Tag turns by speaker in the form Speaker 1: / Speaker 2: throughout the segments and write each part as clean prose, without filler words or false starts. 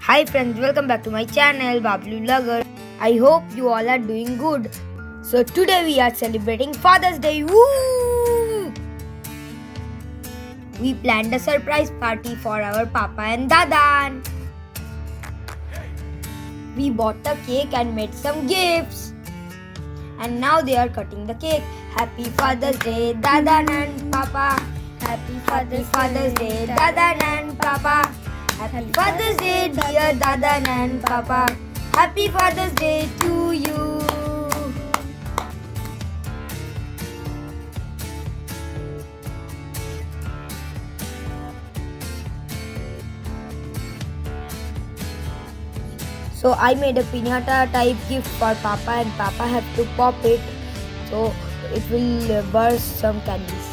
Speaker 1: Hi friends, welcome back to my channel Bablu Lagar. I hope you all are doing good. So today we are celebrating Father's Day. Woo! We planned a surprise party for our Papa and Dada. We bought the cake and made some gifts. And now they are cutting the cake. Happy Father's Day, Dada and Papa. Happy Father's Day, Dada and Papa. Happy Father's Day, dear Dada and Papa. Happy Father's Day to you. So I made a pinata type gift for Papa and Papa have to pop it so it will burst some candies.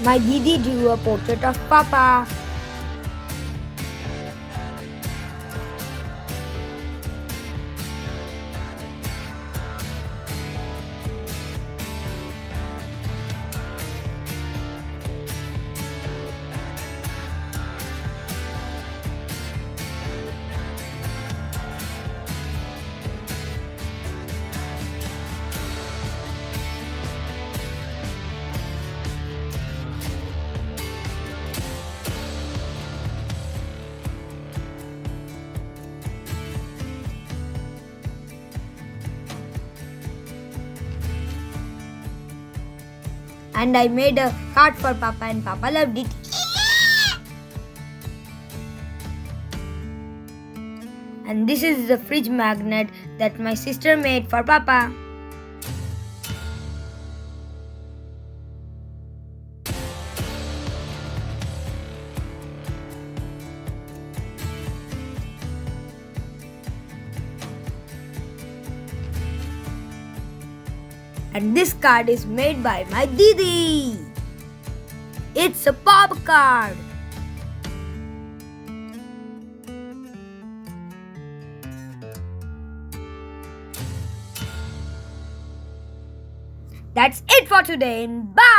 Speaker 1: My Didi drew a portrait of Papa. And I made a card for Papa and Papa loved it. And this is the fridge magnet that my sister made for Papa. And this card is made by my Didi. It's a pop card. That's it for today. Bye.